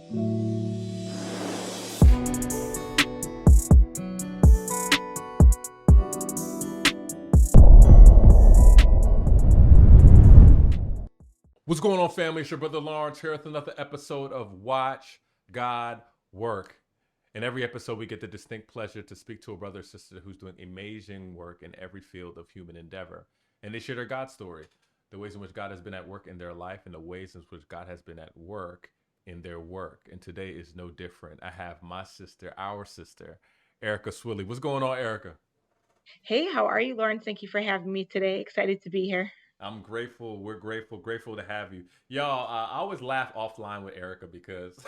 What's going on, family? It's your brother Lawrence here with another episode of Watch God Work. In every episode, we get the distinct pleasure to speak to a brother or sister who's doing amazing work in every field of human endeavor. And they share their God story, the ways in which God has been at work in their life, and the ways in which God has been at work in their work. And today is no different. I have my sister, our sister, Erika Swilley. What's going on, Erika? Hey, how are you, Lauren? Thank you for having me today. Excited to be here. I'm grateful. We're grateful to have you, y'all. I always laugh offline with Erika because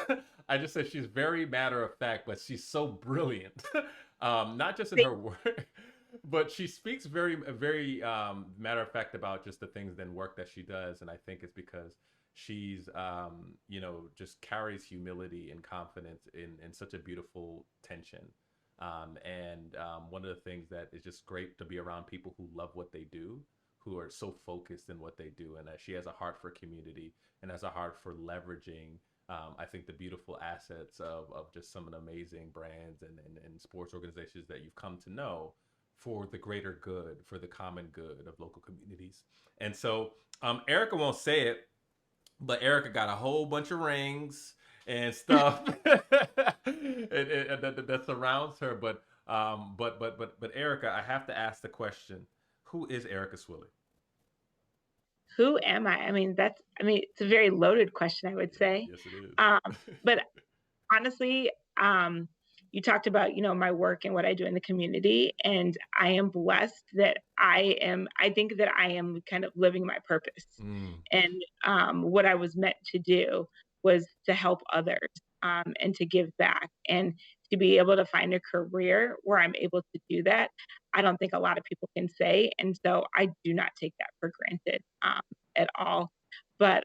I just said she's very matter of fact, but she's so brilliant. Not just in Thank- her work, but she speaks very matter of fact about just the things and work that she does, and I think it's because she's just carries humility and confidence in such a beautiful tension. And one of the things that is just great to be around people who love what they do, who are so focused in what they do, and that she has a heart for community and has a heart for leveraging. I think the beautiful assets of just some of the amazing brands and sports organizations that you've come to know for the greater good, for the common good of local communities. And so Erika won't say it, but Erika got a whole bunch of rings and stuff that surrounds her. But Erika, I have to ask the question: who is Erika Swilley? Who am I? It's a very loaded question, I would say. Yes, it is. Um, but honestly, you talked about, my work and what I do in the community, and I am blessed that I think that I am kind of living my purpose. Mm, And what I was meant to do was to help others, and to give back, and to be able to find a career where I'm able to do that. I don't think a lot of people can say. And so I do not take that for granted, at all. But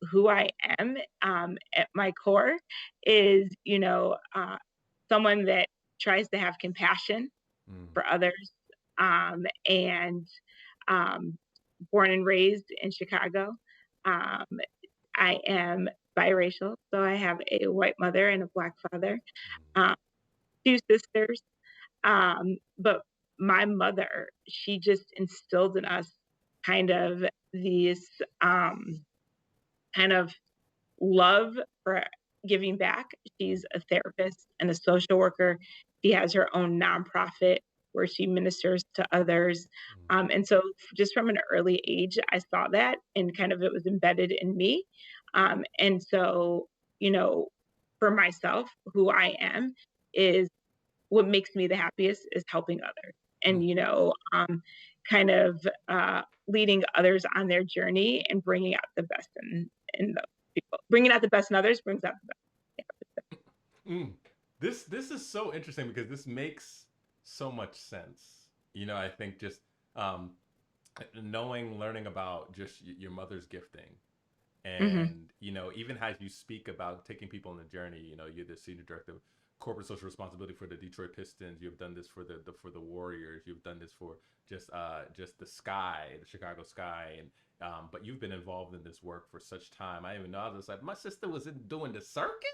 who I am, at my core is, someone that tries to have compassion mm, for others, and um, born and raised in Chicago. Um, I am biracial, so I have a white mother and a black father, um, two sisters. But my mother, she just instilled in us kind of these kind of love for giving back. She's a therapist and a social worker. She has her own nonprofit where she ministers to others. mm, And so, just from an early age, I saw that and kind of it was embedded in me. And so, you know, for myself, who I am is what makes me the happiest is helping others mm. and, kind of leading others on their journey and bringing out the best in those people. Bringing out the best in others brings out the Mm. This is so interesting because this makes so much sense. I think just um, learning about just your mother's gifting, best. Hmm. and even as you speak about taking people on the journey. You're the senior director of corporate social responsibility for the Detroit Pistons. You've done this for the Warriors. You've done this for just the Sky, the Chicago Sky, and but you've been involved in this work for such time. I didn't even know. I was like, my sister was doing the circus.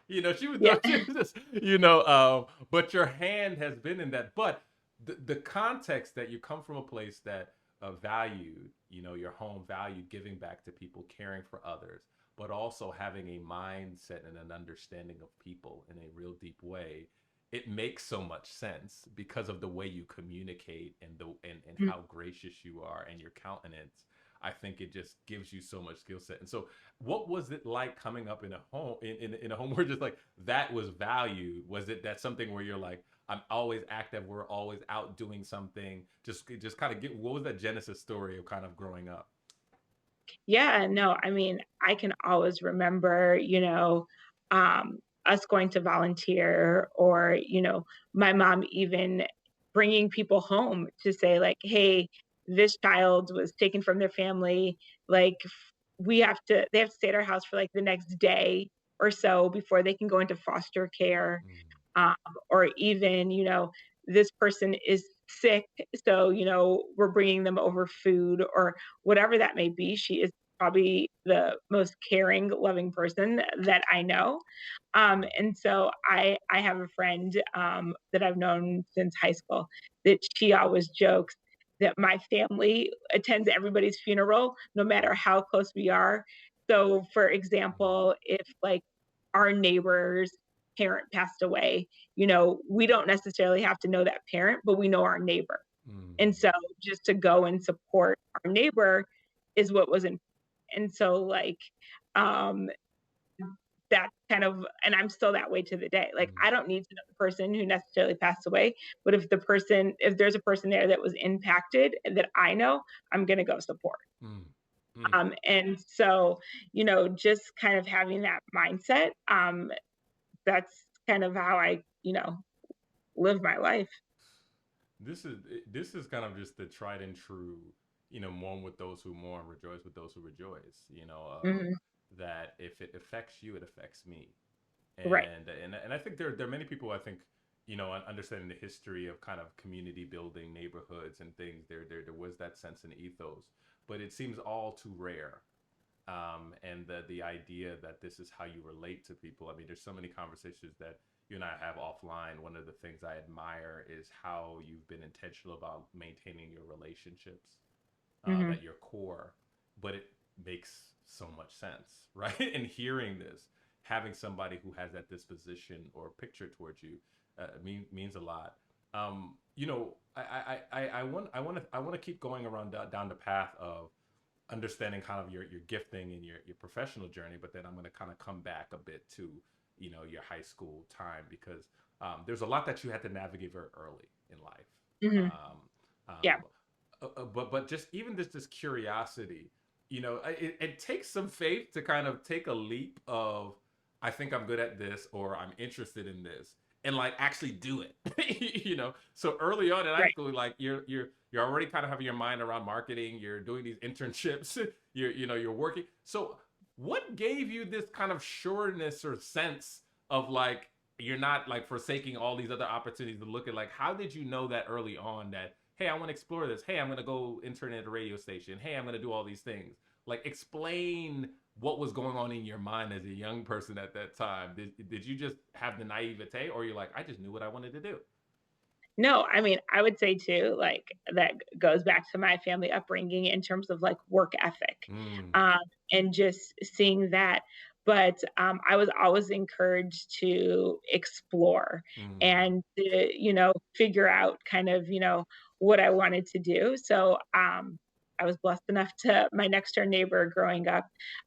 She was Yeah. doing she was just but your hand has been in that. But the context that you come from a place that valued, your home valued giving back to people, caring for others, but also having a mindset and an understanding of people in a real deep way. It makes so much sense because of the way you communicate and Mhm. how gracious you are and your countenance. I think it just gives you so much skill set. And so, what was it like coming up in a home in a home where just like that was valued? Was it that something where you're like, I'm always active, we're always out doing something? Just kind of get what was that genesis story of kind of growing up? Yeah, no, I can always remember, us going to volunteer or, my mom even bringing people home to say like, "Hey, this child was taken from their family, like they have to stay at our house for like the next day or so before they can go into foster care." Mm, um, or even, this person is sick, so, we're bringing them over food or whatever that may be. She is probably the most caring, loving person that I know. And so I have a friend that I've known since high school that she always jokes that my family attends everybody's funeral, no matter how close we are. So, for example, if like our neighbor's parent passed away, we don't necessarily have to know that parent, but we know our neighbor. And Mm, so just to go and support our neighbor is what was in. And so like um that kind of, and I'm still that way to the day. Like mm, I don't need to know the person who necessarily passed away, but if there's a person there that was impacted that I know, I'm gonna go support. mm, mm. And so, just kind of having that mindset, that's kind of how I, live my life. This is kind of just the tried and true, mourn with those who mourn, rejoice with those who rejoice. Mhm. That if it affects you, it affects me. Right. And I think there are many people, I think, understanding the history of kind of community building, neighborhoods and things. There was that sense and ethos, but it seems all too rare. And the idea that this is how you relate to people. I mean, there's so many conversations that you and I have offline. One of the things I admire is how you've been intentional about maintaining your relationships Mhm. at your core, but it makes so much sense, right? And hearing this, having somebody who has that disposition or picture towards you means a lot. I want to keep going around down the path of understanding kind of your gifting and your professional journey, but then I'm going to kind of come back a bit to your high school time because there's a lot that you had to navigate very early in life. Mhm. Um, Yeah. but just even this curiosity, it takes some faith to kind of take a leap of I think I'm good at this or I'm interested in this and like actually do it. So early on in high Right. school, like you're already kind of having your mind around marketing. You're doing these internships. You're working. So what gave you this kind of sureness or sense of like you're not like forsaking all these other opportunities to look at like how did you know that early on that hey I want to explore this, hey I'm going to go intern at a radio station, hey I'm going to do all these things, like explain what was going on in your mind as a young person at that time. Did you just have the naivete or you're like I just knew what I wanted to do? No, I mean, I would say too, like that goes back to my family upbringing in terms of like work ethic, Mm, um, and just seeing that. But I was always encouraged to explore mm, and to, figure out kind of, what I wanted to do. So I was blessed enough to my next door neighbor growing up.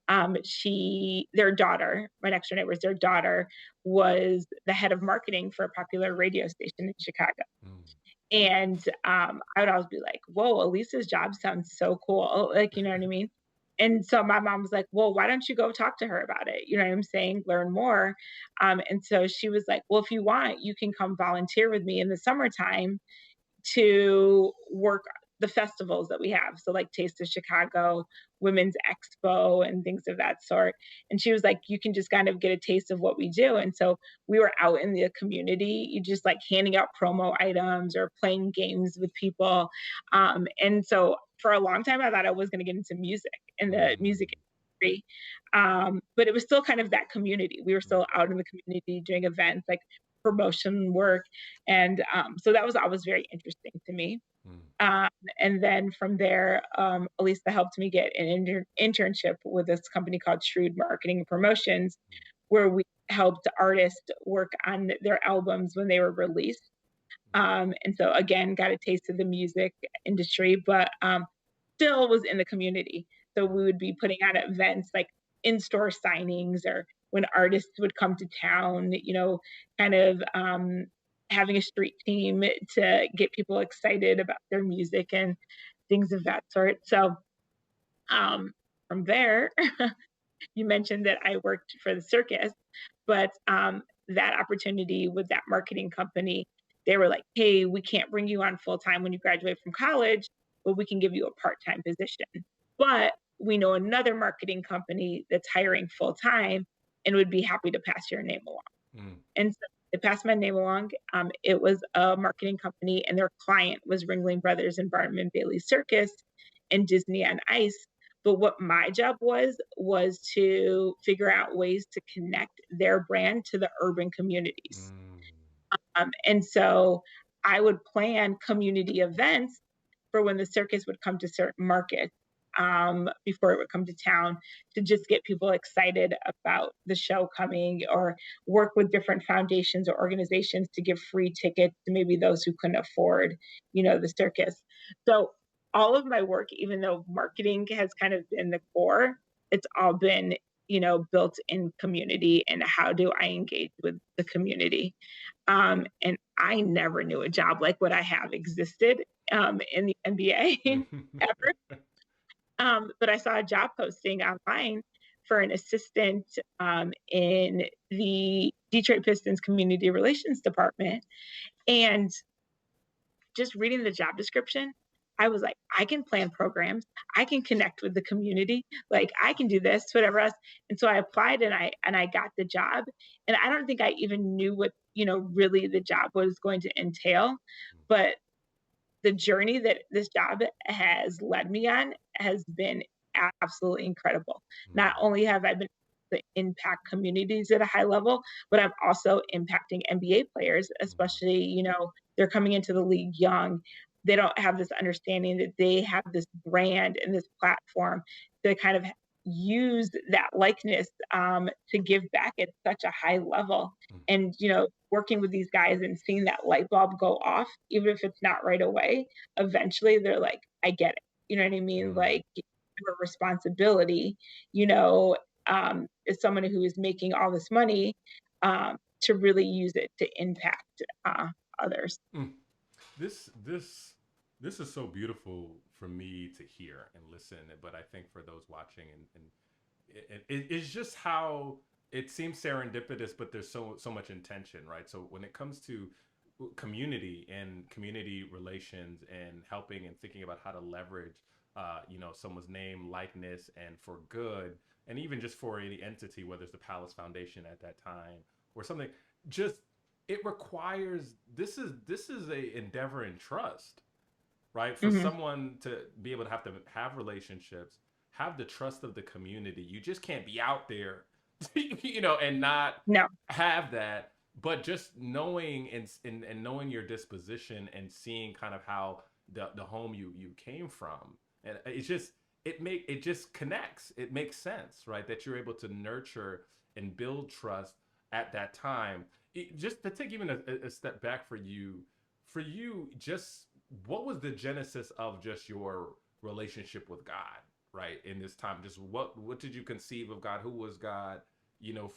Their daughter, my next door neighbor's their daughter was the head of marketing for a popular radio station in Chicago. mm. And I would always be like, whoa, Elisa's job sounds so cool. Like, you know what I mean? And so my mom was like, well, why don't you go talk to her about it? You know what I'm saying? Learn more. And so she was like, well, if you want, you can come volunteer with me in the summertime to work the festivals that we have. So like Taste of Chicago, Women's Expo, and things of that sort. And she was like, you can just kind of get a taste of what we do. And so we were out in the community, you just like handing out promo items or playing games with people. And so for a long time, I thought I was going to get into music and the music Mm, industry. But it was still kind of that community. We were mm, still out in the community doing events like promotion work, and so that was always very interesting to me. mm, Um, and then from there, Elisa helped me get an internship with this company called Shrewd Marketing and Promotions, where we helped artists work on their albums when they were released. And so again, got a taste of the music industry, but still was in the community. So we would be putting on events like in-store signings or when artists would come to town, kind of having a street team to get people excited about their music and things of that sort. So um, from there, you mentioned that I worked for the circus, but that opportunity with that marketing company, they were like, hey, we can't bring you on full time when you graduate from college, but we can give you a part time position. But we know another marketing company that's hiring full time and would be happy to pass your name along. mm, And so they passed my name along. It was a marketing company, and their client was Ringling Brothers and Barnum and Bailey Circus and Disney on Ice. But what my job was to figure out ways to connect their brand to the urban communities. Mm. And so I would plan community events for when the circus would come to certain markets, before it would come to town, to just get people excited about the show coming, or work with different foundations or organizations to give free tickets to maybe those who couldn't afford, the circus. So all of my work, even though marketing has kind of been the core, it's all been, built in community, and how do I engage with the community. And I never knew a job like what I have existed, in the NBA ever. But I saw a job posting online for an assistant, in the Detroit Pistons community relations department. And just reading the job description, I was like, I can plan programs, I can connect with the community, like I can do this, whatever else. And so I applied, and I got the job. And I don't think I even knew what, really the job was going to entail. But the journey that this job has led me on has been absolutely incredible. Not only have I been able to impact communities at a high level, but I'm also impacting NBA players, especially, they're coming into the league young. They don't have this understanding that they have this brand and this platform to kind of use that likeness, to give back at such a high level. And, working with these guys and seeing that light bulb go off, even if it's not right away, eventually they're like, I get it. You know what I mean? Mm. Like, you have a responsibility, as someone who is making all this money, to really use it to impact, others. Mm. This is so beautiful for me to hear and listen, but I think for those watching, and it's just how it seems serendipitous, but there's so much intention, right? So when it comes to community and community relations and helping and thinking about how to leverage, someone's name, likeness, and for good, and even just for any entity, whether it's the Palace Foundation at that time or something, just it requires this is a endeavor in trust, right? For Hmm. someone to be able to have relationships, have the trust of the community. You just can't be out there, and not No, have that. But just knowing and knowing your disposition and seeing kind of how the home you came from, and it just connects. It makes sense, right? That you're able to nurture and build trust at that time. Just to take even a step back for you, just what was the genesis of just your relationship with God, right? In this time, just what did you conceive of God? Who was God,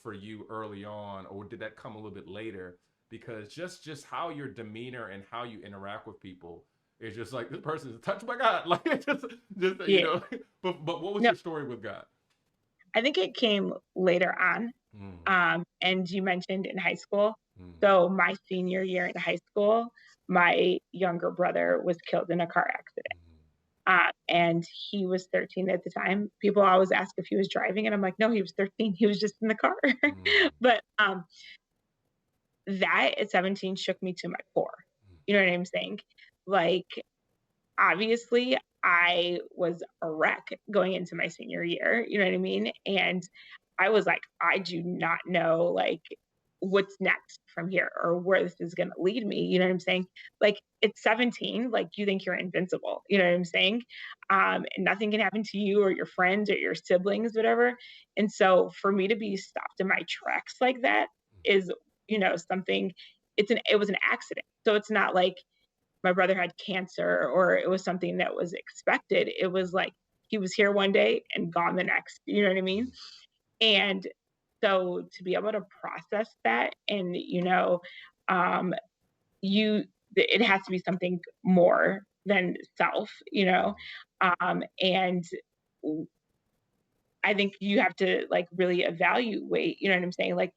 for you early on, or did that come a little bit later? Because just how your demeanor and how you interact with people is just like, this person is touched by God, like just yeah, But what was no. your story with God? I think it came later on. Mm, And you mentioned in high school. mm, So my senior year in high school, my younger brother was killed in a car accident. And he was 13 at the time. People always ask if he was driving, and I'm like, no, he was 13. He was just in the car. mm, But that at 17 shook me to my core. mm, You know what I'm saying? Like, obviously, I was a wreck going into my senior year. You know what I mean? And I was like, I do not know, like, what's next from here, or where this is going to lead me. You know what I'm saying? Like, it's 17, like, you think you're invincible. You know what I'm saying? And nothing can happen to you or your friends or your siblings, whatever. And so for me to be stopped in my tracks like that is, something. It was an accident. So it's not like my brother had cancer or it was something that was expected. It was like he was here one day and gone the next. You know what I mean? And so to be able to process that, and, um, you it has to be something more than self, and I think you have to, like, really evaluate, you know what I'm saying? Like,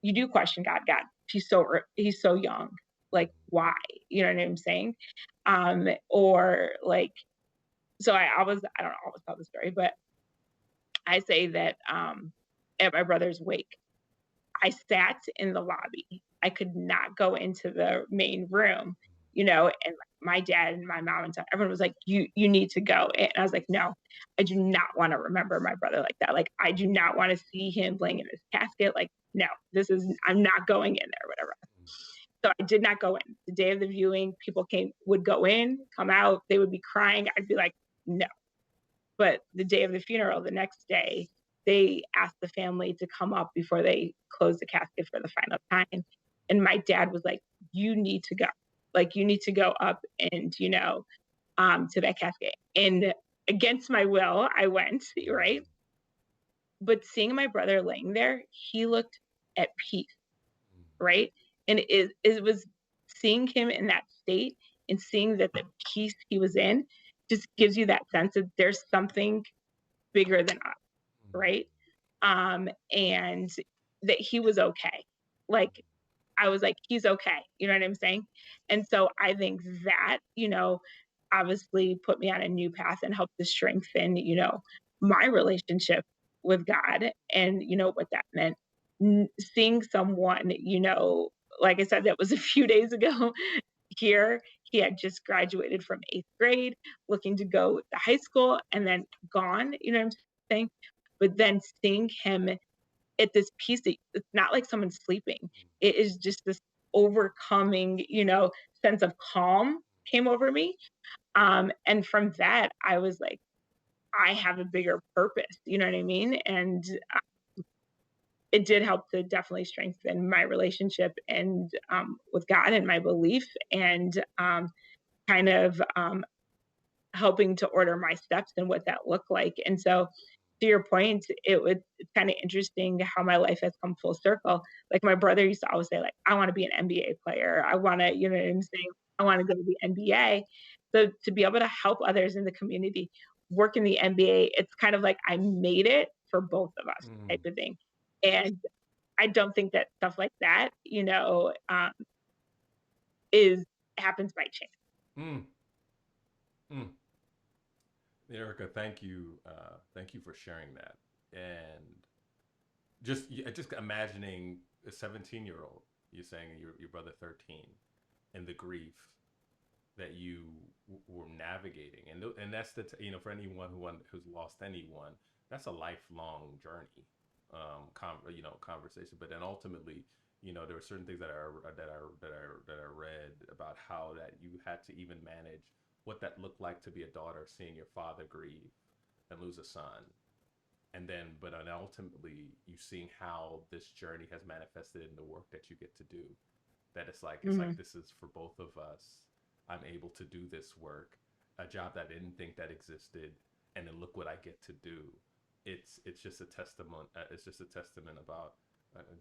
you do question God, he's so young. Like, why? You know what I'm saying? Or like, so I don't always tell the story, but I say that, at my brother's wake, I sat in the lobby. I could not go into the main room, and my dad and my mom and stuff, everyone was like, you need to go. And I was like, no, I do not want to remember my brother like that. Like, I do not want to see him laying in his casket. Like, no, I'm not going in there, whatever. So I did not go in. The day of the viewing, people would go in, come out, they would be crying. I'd be like, no. But the day of the funeral, the next day, they asked the family to come up before they closed the casket for the final time. And my dad was like, you need to go. Like, you need to go up and, to that casket. And against my will, I went, right? But seeing my brother laying there, he looked at peace, right? And it was seeing him in that state and seeing that the peace he was in just gives you that sense that there's something bigger than us, right? And that he was okay. Like, I was like, he's okay. You know what I'm saying? And so I think that, obviously put me on a new path and helped to strengthen, my relationship with God and, what that meant. Seeing someone, like I said, that was a few days ago here. He had just graduated from 8th grade, looking to go to high school and then gone, you know what I'm saying? But then seeing him at this piece that it's not like someone's sleeping. It is just this overcoming, sense of calm came over me. And from that, I was like, I have a bigger purpose, you know what I mean? And it did help to definitely strengthen my relationship and with God and my belief and kind of helping to order my steps and what that looked like. And so to your point, it's kind of interesting how my life has come full circle. Like my brother used to always say, like, I want to be an NBA player. I want to, you know what I'm saying? I want to go to the NBA. So to be able to help others in the community work in the NBA, it's kind of like I made it for both of us type of thing. And I don't think that stuff like that, is happens by chance. Mm. Mm. Erika, thank you for sharing that. And just imagining a 17-year-old, you're saying your brother 13, and the grief that you were navigating, and that's for anyone who's lost anyone, that's a lifelong journey, conversation. But then ultimately, there are certain things that I read about how that you had to even manage what that looked like to be a daughter seeing your father grieve and lose a son, but ultimately you seeing how this journey has manifested in the work that you get to do. That it's like this is for both of us. I'm able to do this work, a job that I didn't think that existed, and then look what I get to do. It's just a testament. It's just a testament about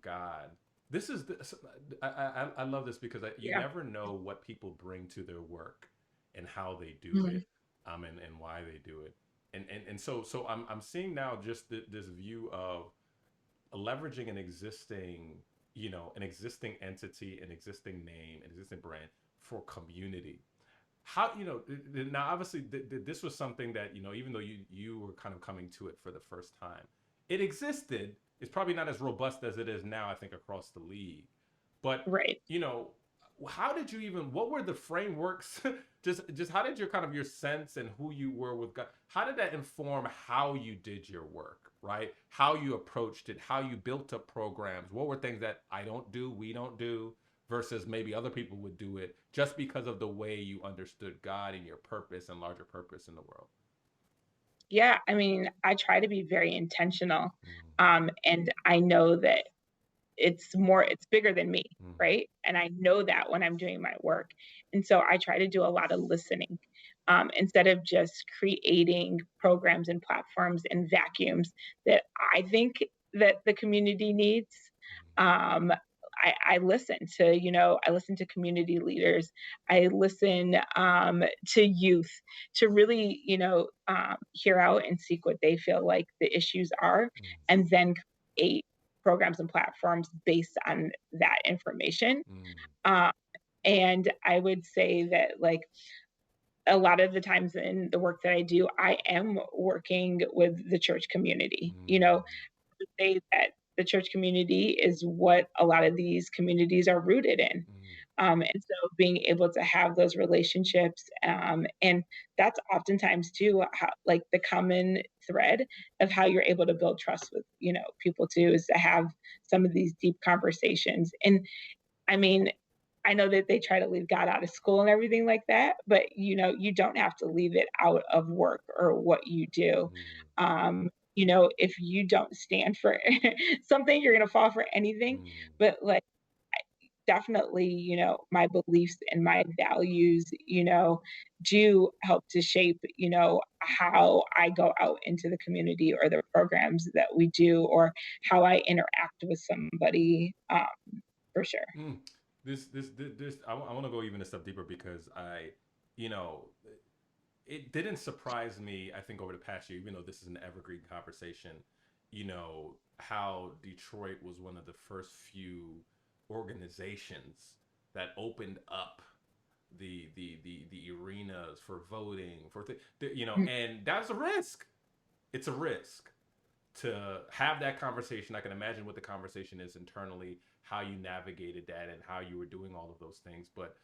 God. This is I love this because you never know what people bring to their work and how they do it, and why they do it. And so I'm seeing now just this view of leveraging an existing entity, an existing name, an existing brand for community. How now obviously this was something that even though you were kind of coming to it for the first time, it existed. It's probably not as robust as it is now, I think, across the league. But right. How did you even? What were the frameworks? just how did your sense and who you were with God? How did that inform how you did your work? Right? How you approached it? How you built up programs? What were things that I don't do, we don't do, versus maybe other people would do it just because of the way you understood God and your purpose and larger purpose in the world? Yeah, I mean, I try to be very intentional, and I know that it's bigger than me, right? And I know that when I'm doing my work. And so I try to do a lot of listening, instead of just creating programs and platforms and vacuums that I think that the community needs. Um, I listen to, I listen to community leaders. I listen to youth to really, hear out and seek what they feel like the issues are, and then create programs and platforms based on that information. Um, and I would say that, like, a lot of the times in the work that I do, I am working with the church community. I would say that the church community is what a lot of these communities are rooted in. And so being able to have those relationships, and that's oftentimes too how, like the common thread of how you're able to build trust with people too, is to have some of these deep conversations. And I mean, I know that they try to leave God out of school and everything like that, but you don't have to leave it out of work or what you do. Mm, If you don't stand for something, you're gonna fall for anything. mm, But like definitely, my beliefs and my values, do help to shape, how I go out into the community or the programs that we do or how I interact with somebody, for sure. mm. This I want to go even a step deeper because you know, it didn't surprise me, I think, over the past year, even though this is an evergreen conversation, how Detroit was one of the first few organizations that opened up the arenas for voting and that's a risk. It's a risk to have that conversation. I can imagine what the conversation is internally, how you navigated that, and how you were doing all of those things. But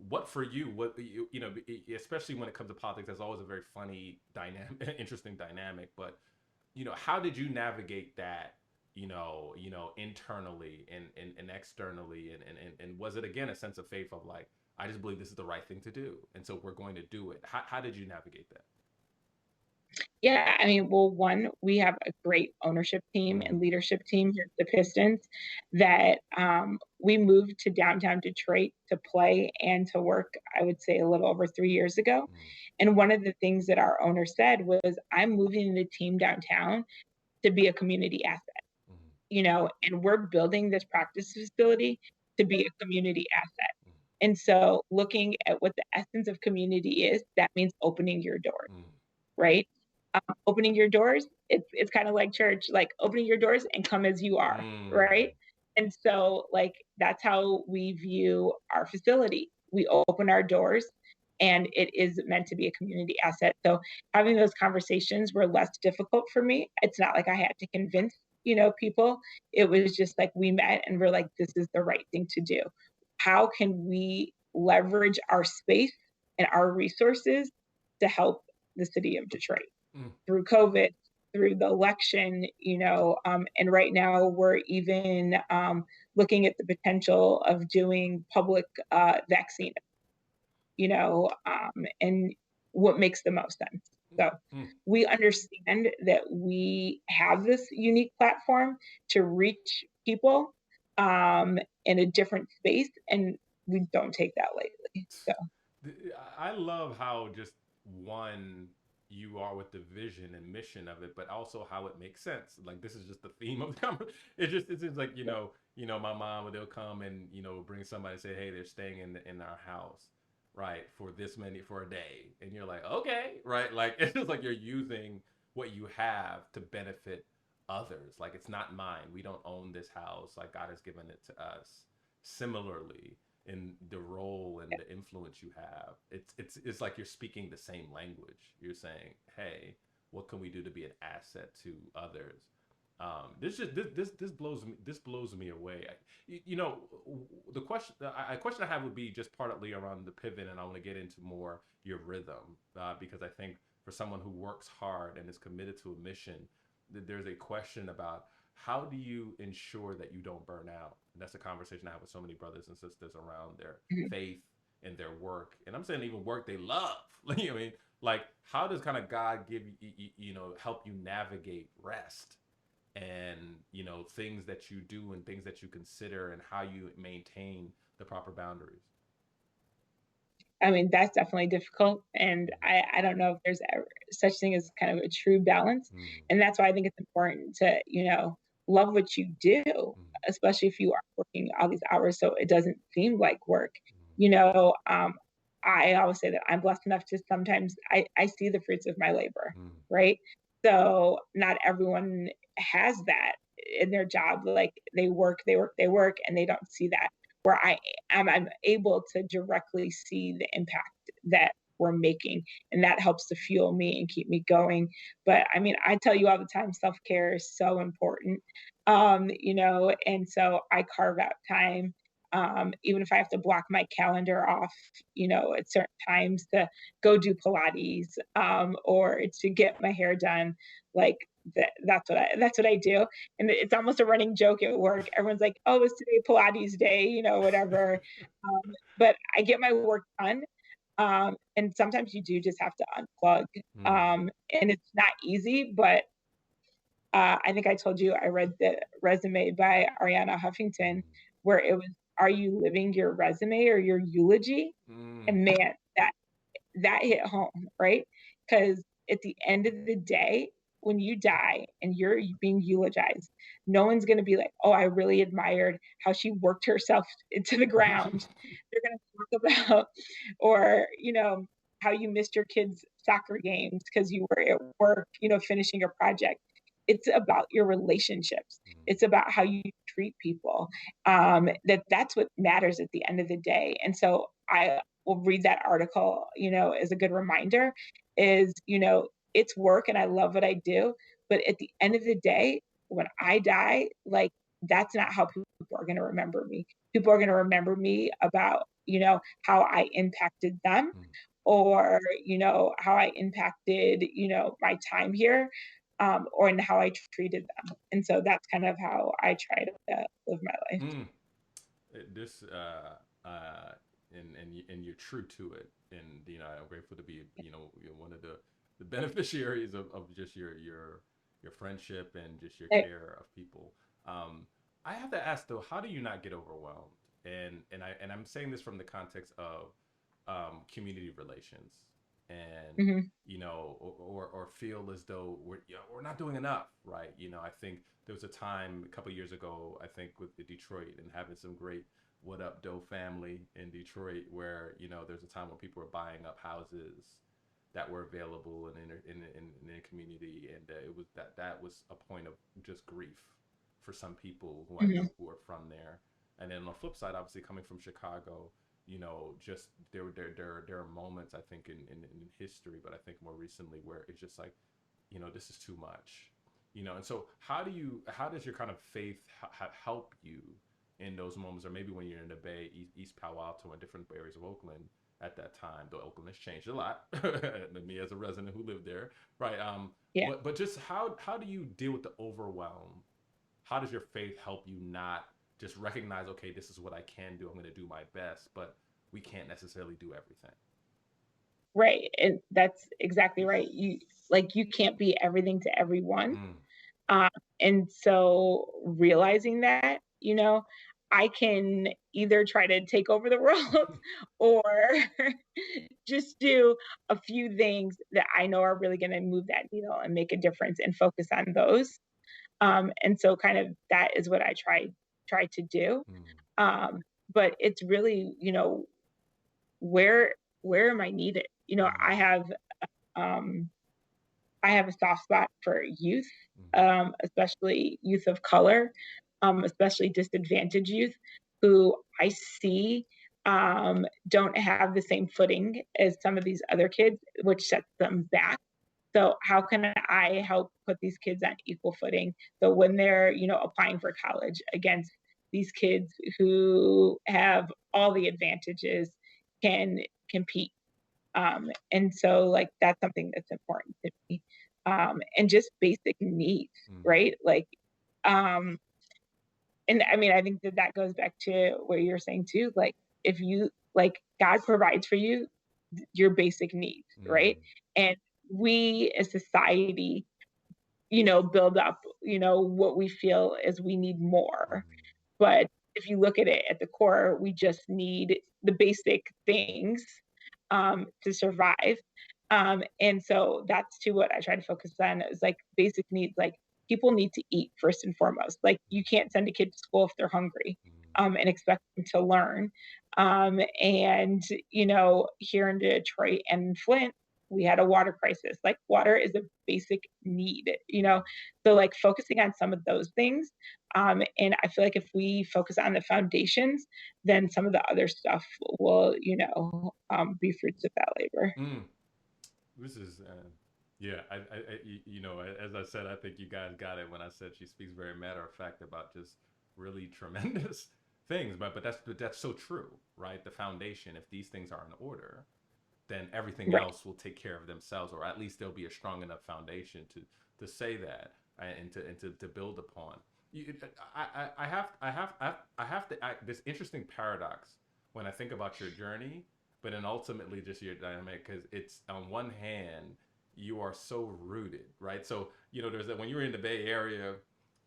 what for you? Especially when it comes to politics, that's always a very funny dynamic, interesting dynamic. But how did you navigate that? Internally and externally, and was it again a sense of faith of like, I just believe this is the right thing to do, and so we're going to do it. How did you navigate that? Yeah, I mean, well, one, we have a great ownership team and Mm, leadership team here at the Pistons that we moved to downtown Detroit to play and to work, I would say a little over 3 years ago. mm, And one of the things that our owner said was, I'm moving the team downtown to be a community asset, mm, and we're building this practice facility to be a community asset. mm, And so looking at what the essence of community is, that means opening your doors, mm, right? Opening your doors, it's kind of like church, like opening your doors and come as you are, mm, right? And so, like, that's how we view our facility. We open our doors and it is meant to be a community asset. So having those conversations were less difficult for me. It's not like I had to convince, people. It was just like we met and we're like, this is the right thing to do. How can we leverage our space and our resources to help the city of Detroit mm, through COVID, through the election, and right now we're even looking at the potential of doing public vaccine, and what makes the most sense. So mm. we understand that we have this unique platform to reach people in a different space, and we don't take that lightly. So I love how just one you are with the vision and mission of it, but also how it makes sense. Like this is just the theme of the conversation. It seems like my mom, they'll come and bring somebody and say, hey, they're staying in our house, right, for this many for a day, and you're like, okay, right, like it's just like you're using what you have to benefit others. Like it's not mine. We don't own this house. Like God has given it to us. Similarly, in the role and the influence you have, it's like you're speaking the same language. You're saying, hey, what can we do to be an asset to others? This blows me away. The question I have would be just partly around the pivot, and I want to get into more your rhythm, because I think for someone who works hard and is committed to a mission, there's a question about how do you ensure that you don't burn out? And that's a conversation I have with so many brothers and sisters around their faith and their work. And I'm saying even work they love. Like, I mean, like how does kind of God give help you navigate rest and things that you do and things that you consider and how you maintain the proper boundaries? I mean, that's definitely difficult. And I don't know if there's ever such thing as kind of a true balance. Mm, And that's why I think it's important to, love what you do, mm, especially if you are working all these hours so it doesn't seem like work. mm, You know, um, I always say that I'm blessed enough to sometimes I see the fruits of my labor, mm, right? So not everyone has that in their job. Like they work, and they don't see that where I'm able to directly see the impact that we're making. And that helps to fuel me and keep me going. But I mean, I tell you all the time, self care is so important. And so I carve out time. even if I have to block my calendar off, at certain times to go do Pilates, or to get my hair done, like that's what I do. And it's almost a running joke at work. Everyone's like, "Oh, it's today Pilates day," whatever. But I get my work done. And sometimes you do just have to unplug. Mm. And it's not easy, but I think I told you I read the resume by Ariana Huffington Mm. where it was, "Are you living your resume or your eulogy?" Mm. And man, that hit home, right? Because at the end of the day, when you die and you're being eulogized, no one's going to be like, "Oh, I really admired how she worked herself into the ground." They're going to talk about, or, how you missed your kids' soccer games because you were at work, finishing a project. It's about your relationships. Mm. It's about how you treat people. That's what matters at the end of the day. And so I will read that article, as a good reminder is, it's work and I love what I do. But at the end of the day, when I die, like that's not how people are going to remember me. People are going to remember me about, how I impacted them, Mm. or, how I impacted, my time here, or in how I treated them. And so that's kind of how I try to live my life. Mm. This and you're true to it, and I'm grateful to be you're one of the beneficiaries of just your friendship and just your Like, care of people. um I have to ask though, how do you not get overwhelmed? And I'm saying this from the context of community relations, and mhm, or feel as though we're not doing enough, right? I think there was a time a couple years ago, I think, with the Detroit and having some great what up Doe family in Detroit, where there's a time when people were buying up houses that were available in the community, and it was that was a point of just grief for some people who I mhm, knew who were from there. And then on the flip side, obviously coming from Chicago, just there are moments, I think, in history, but I think more recently, where it's just like, this is too much. And so how does your kind of faith help you in those moments, or maybe when you're in the Bay, East Palo Alto, and different areas of Oakland at that time, though Oakland has changed a lot. Me as a resident who lived there, right? yeah. But just how do you deal with the overwhelm? How does your faith help you not just recognize, okay, this is what I can do, I'm going to do my best, but we can't necessarily do everything? Right. And that's exactly right. You can't be everything to everyone. Mm. Um, and so realizing that, I can either try to take over the world or just do a few things that I know are really going to move that needle and make a difference and focus on those. And so kind of that is what I try to do. Mm. Um, but it's really, where where am I needed? Mm. Um, I have a soft spot for youth, Mm. especially youth of color, especially disadvantaged youth who I see don't have the same footing as some of these other kids, which sets them back. So how can I help put these kids on equal footing? So when they're, applying for college against these kids who have all the advantages can compete. And so like that's something that's important to me. And just basic needs, Mm. right? Like, um, and I mean, I think that goes back to what you're saying too. Like, if you like, God provides for you your basic needs, right? Mm. And we as society, build up, what we feel is we need more. Mm. But if you look at it at the core, we just need the basic things to survive. And so that's to what I try to focus on is like basic needs. Like people need to eat first and foremost. Like you can't send a kid to school if they're hungry, Mm. and expect them to learn. And here in Detroit and Flint, we had a water crisis. Like water is a basic need. So like focusing on some of those things. And I feel like if we focus on the foundations, then some of the other stuff will, be fruits of that labor. Mm. This is, yeah. As I said, I think you guys got it when I said she speaks very matter of fact about just really tremendous things, but that's so true, right? The foundation, if these things are in order, then everything Right. else will take care of themselves, or at least there'll be a strong enough foundation to say that, and to build upon. This interesting paradox when I think about your journey, but then ultimately just your dynamic, because it's on one hand you are so rooted, right? So there's that when you were in the Bay Area,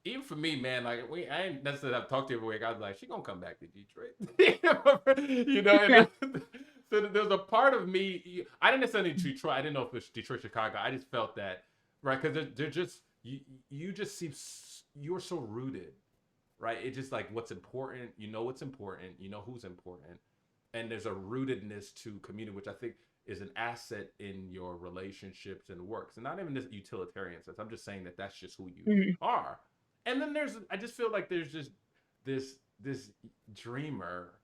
even for me, man, like I ain't necessarily have talked to her every week. I was like, she gonna come back to Detroit, and so there's a part of me. I didn't necessarily Detroit. I didn't know if it was Detroit, Chicago. I just felt that, right? Because they're just you just seem you're so rooted, right? It's just like what's important. You know what's important. You know who's important, and there's a rootedness to community, which I think is an asset in your relationships and works, and not even this utilitarian sense. I'm just saying that that's just who you Mhm. are. And then I just feel like there's just this dreamer,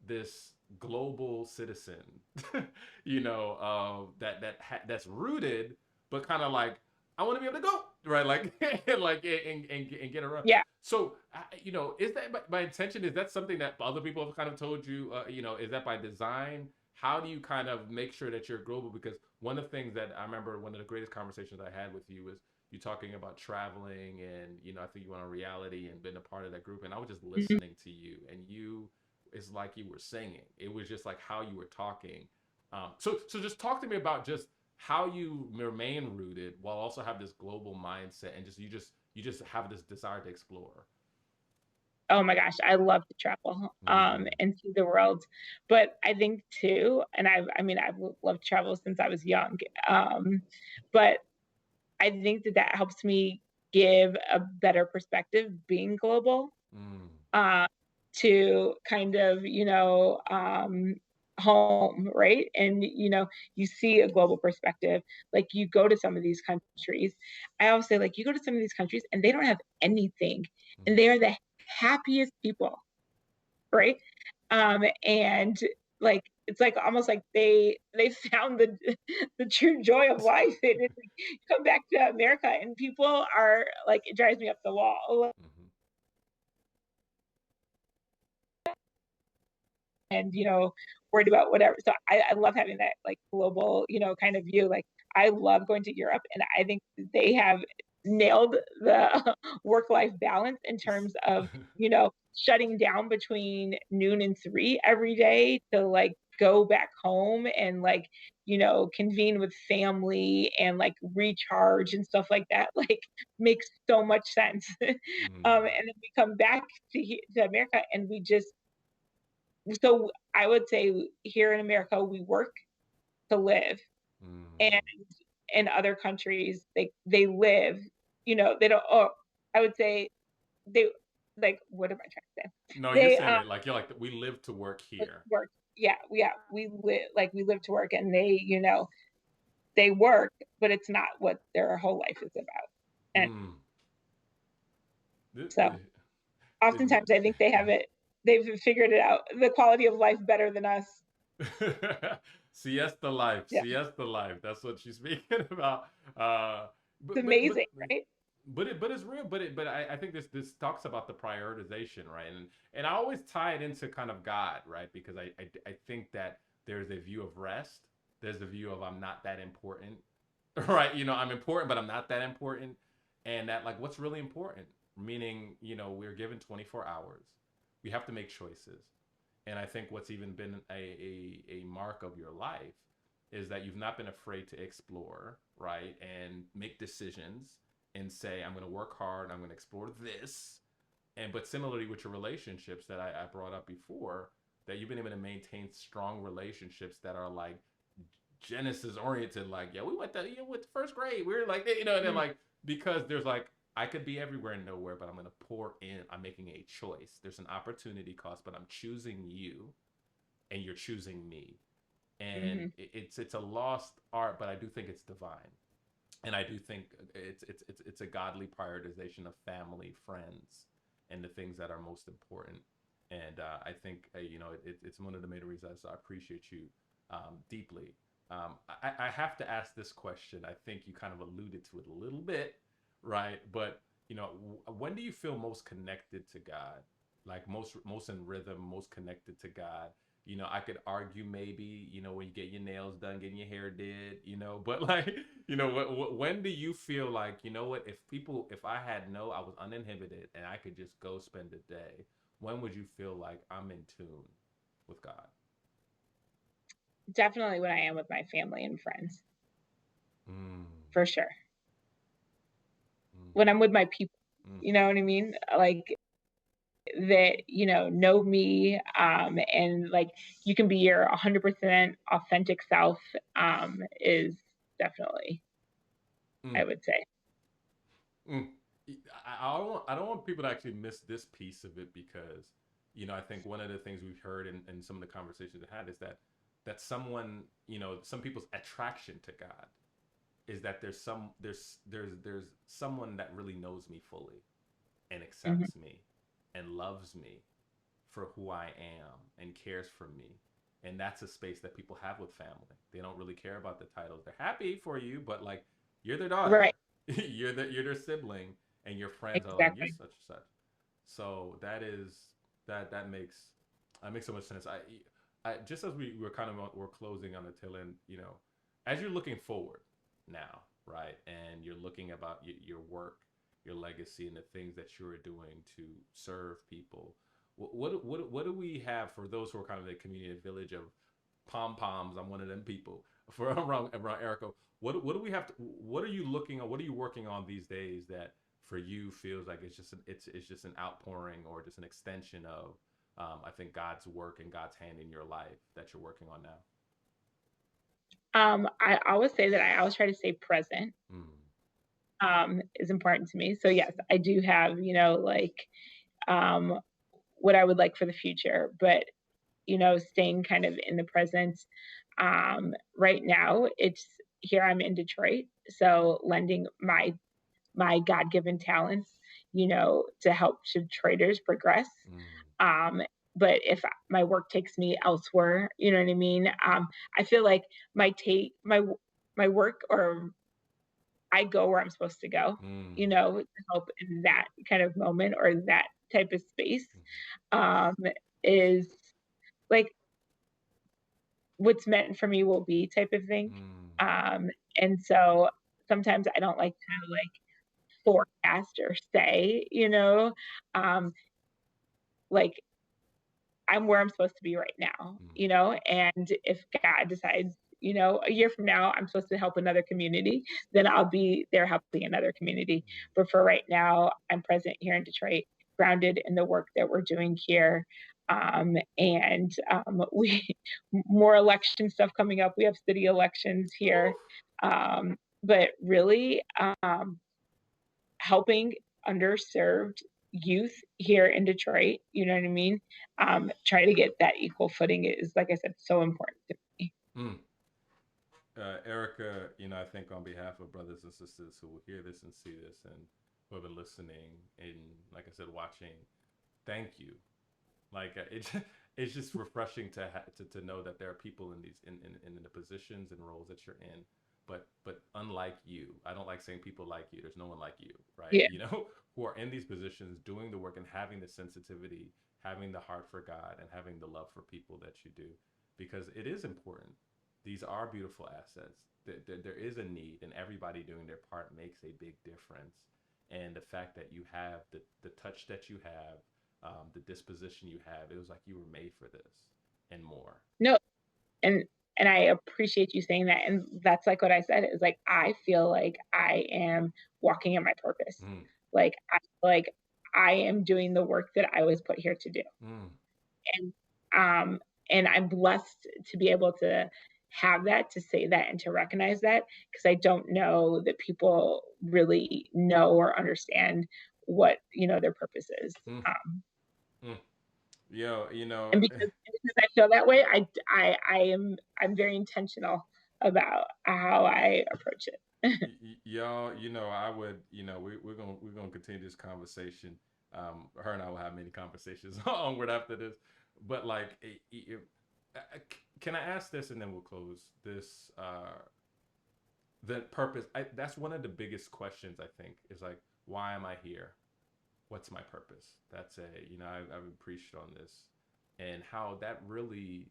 this global citizen, that's rooted, but kind of like I want to be able to go right, like and get around. Yeah. So is that by intention? Is that something that other people have kind of told you? Is that by design? How do you kind of make sure that you're global? Because one of the things that I remember, one of the greatest conversations I had with you was you talking about traveling, and I think you went on reality and been a part of that group, and I was just Mhm. listening to you, and it's like you were singing. It was just like how you were talking. So just talk to me about just how you remain rooted while also have this global mindset, and you just have this desire to explore. Oh my gosh, I love to travel, Mm, and see the world. But I think too, and I mean, I've loved travel since I was young. But I think that that helps me give a better perspective being global, mm, uh, to kind of, home, right? And, you see a global perspective. Like you go to some of these countries. I always say, like, you go to some of these countries and they don't have anything, and mm. they are the happiest people, right? And like it's like almost like they found the true joy of life. And it's like, you come back to America and people are like, it drives me up the wall. Mm-hmm. And worried about whatever. So I love having that like global, kind of view. Like I love going to Europe, and I think they have nailed the work life balance in terms of shutting down between noon and 3 every day to like go back home and like convene with family and like recharge and stuff like that. Like makes so much sense. Mm, And then we come back to America and we just, so I would say here in America, we work to live, and mm. in other countries, they live. They don't. Oh, I would say they like. What am I trying to say? No, you're They saying it like you're like we live to work here. work. Yeah, yeah. We live to work, and they work, but it's not what their whole life is about. And Mm. Th- so, th- th- oftentimes, I think they have it. They've figured it out, the quality of life better than us. Siesta life, Yeah, siesta life. That's what she's speaking about. Uh, it's but but but amazing, right? but it's real. But I think this talks about the prioritization, right? And I always tie it into kind of God, right? Because I think that there's a view of rest. There's a view of I'm not that important, right? I'm important, but I'm not that important, and that like what's really important. Meaning, we're given 24 hours. We have to make choices. And I think what's even been a mark of your life is that you've not been afraid to explore, right? And make decisions and say, I'm going to work hard, I'm going to explore this. And but similarly with your relationships that I brought up before, that you've been able to maintain strong relationships that are like Genesis oriented, like, yeah, we went to with first grade. We were like, and then Mm, like because there's like I could be everywhere and nowhere, but I'm gonna pour in. I'm making a choice. There's an opportunity cost, but I'm choosing you, and you're choosing me. And mhm. it's a lost art, but I do think it's divine, and I do think it's a godly prioritization of family, friends, and the things that are most important. And I think it's one of the main reasons I appreciate you deeply. I have to ask this question. I think you kind of alluded to it a little bit, right? But when do you feel most connected to God? like most in rhythm, most connected to God. You know, I could argue maybe, you know, when you get your nails done, getting your hair did, you know, but like, you know, when do you feel like, you know what, if I had I was uninhibited and I could just go spend a day, when would you feel like I'm in tune with God? Definitely when I am with my family and friends, Mm, for sure. mm, When I'm with my people, mm, you know what I mean? Like that, know me, and like you can be your 100% authentic self, is definitely, mm, I would say. mm. I don't want people to actually miss this piece of it because, you know, I think one of the things we've heard in some of the conversations we had is that someone, you know, some people's attraction to God is that there's someone that really knows me fully and Hmm. accepts me and loves me for who I am and cares for me. And that's a space that people have with family. They don't really care about the titles. They're happy for you, but like you're their daughter, Right. you're their sibling, and your friends are like you're Exactly. such and such. So that makes so much sense. I just as we were kind of we're closing on the tail end, you know, as you're looking forward now, right, and you're looking about your work, your legacy, and the things that you're doing to serve people. What do we have for those who are kind of the community village of pom poms? I'm one of them people. For around Erica, what do we have to? What are you looking on? What are you working on these days that for you feels like it's just an outpouring or just an extension of I think God's work and God's hand in your life that you're working on now. I always say that I always try to stay present, Mm, is important to me. So yes, I do have, like, um, what I would like for the future, but staying kind of in the present. Right now, it's here. I'm in Detroit, so lending my God given talents, to help Detroiters progress. mm, Um, but if my work takes me elsewhere, you know what I mean. I feel like my work, or I go where I'm supposed to go, mm, to help in that kind of moment or that type of space, mm, um, is like what's meant for me will be type of thing. mm, Um, and so sometimes I don't like to like forecast or say, um, like I'm where I'm supposed to be right now, mm, and if God decides, a year from now I'm supposed to help another community, then I'll be there helping another community. But for right now, I'm present here in Detroit, grounded in the work that we're doing here. And we more election stuff coming up. We have city elections here. mm. But really, helping underserved youth here in Detroit, you know what I mean? Try to get that equal footing is, like I said, so important to me. Mm. Erica, you know, I think on behalf of brothers and sisters who will hear this and see this and who have been listening and, like I said, watching, thank you. Like it's just refreshing to know that there are people in in the positions and roles that you're in, but unlike you, I don't like saying people like you. There's no one like you, right? Yeah. You know, who are in these positions, doing the work and having the sensitivity, having the heart for God, and having the love for people that you do, because it is important. These are beautiful assets. There is a need, and everybody doing their part makes a big difference. And the fact that you have the touch that you have, the disposition you have. It was like you were made for this and more. No, and I appreciate you saying that. And that's like what I said is like I feel like I am walking in my purpose. Mm, Like I am doing the work that I was put here to do. mm, And and I'm blessed to be able to have that, to say that, and to recognize that, because I don't know that people really know or understand what their purpose is. mm, mm. Yo, you know, And because I feel that way, I'm very intentional about how I approach it. y'all, you know, I would, you know, we're gonna continue this conversation. Her and I will have many conversations onward after this. But like, can I ask this and then we'll close this? The purpose. That's one of the biggest questions I think is like, why am I here? what's my purpose? That's a, you know, I've preached on this, and how that really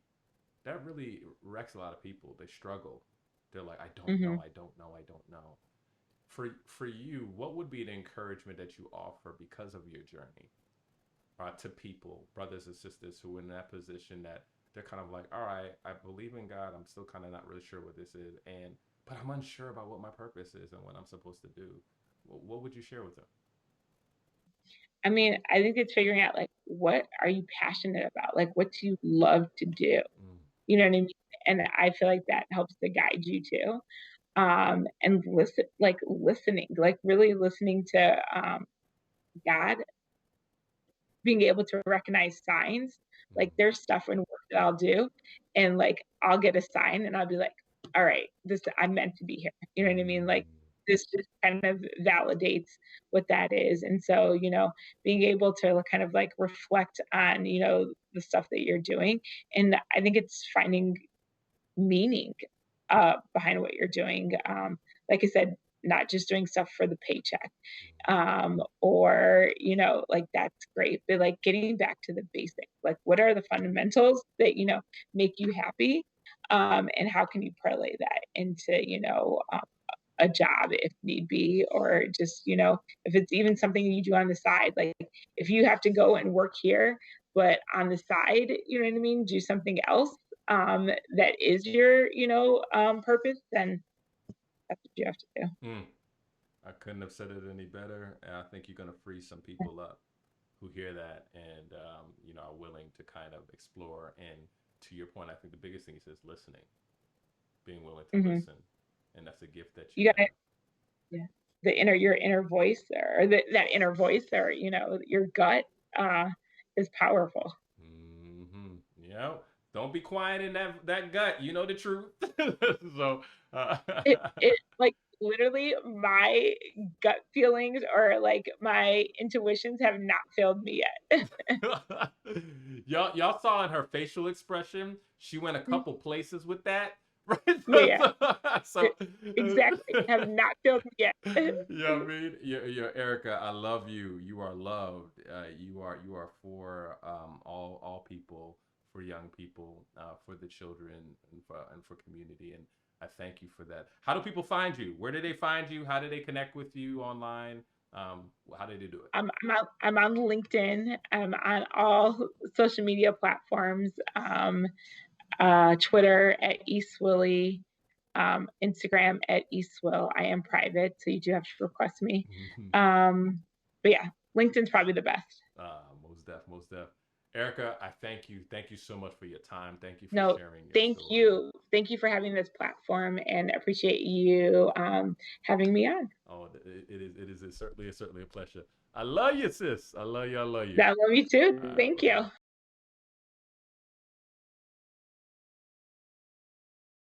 wrecks a lot of people. They struggle. They're like, I don't know, Mm-hmm. I don't know, I don't know. For you, what would be the encouragement that you offer because of your journey, to people, brothers and sisters who are in that position that they're kind of like, all right, I believe in God. I'm still kind of not really sure what this is, and but I'm unsure about what my purpose is and what I'm supposed to do. What would you share with them? I mean, I think it's figuring out like what are you passionate about? Like what do you love to do? Mm, You know what I mean? And I feel like that helps to guide you too. And listening, like really listening to God, being able to recognize signs. mm, Like there's stuff in work that I'll do, and like I'll get a sign, and I'll be like, "All right, this I'm meant to be here." You know what I mean? Like mm, this just kind of validates what that is, and so being able to kind of like reflect on the stuff that you're doing, and I think it's finding meaning behind what you're doing. Like I said, not just doing stuff for the paycheck, or like that's great, but like getting back to the basics, like what are the fundamentals that make you happy, and how can you parlay that into a job if need be, or just if it's even something you do on the side, like if you have to go and work here but on the side, you know what I mean, do something else that is your purpose, then that's what you have to do. mm. I couldn't have said it any better. And I think you're going to free some people up who hear that and, you know, are willing to kind of explore. And to your point, I think the biggest thing is listening, being willing to Mm-hmm. listen. And that's a gift that you You got have. Yeah. Your inner voice, or that inner voice, or your gut uh is powerful. Mm-hmm. Yeah. Don't be quiet in that gut. You know the truth. So, It like literally my gut feelings or like my intuitions have not failed me yet. y'all saw in her facial expression, she went a couple places with that, right? Yeah, So, exactly, have not failed me yet. yeah, I mean, Erica, I love you. You are loved. You are for all people, for young people, for the children, and for community. And I thank you for that. How do people find you? Where do they find you? How do they connect with you online? How do they do it? I'm on LinkedIn. I'm on all social media platforms. Twitter at eSwilley, Instagram at eSwill. I am private, so you do have to request me. But yeah, LinkedIn's probably the best. Most def, most def. Erica, I thank you. Thank you so much for your time. Thank you for No, sharing your thank story. you. Thank you for having this platform, and appreciate you having me on. Oh, it is certainly a pleasure. I love you, sis. I love you. I love you. I love you too. All right, Thank bye you. bye.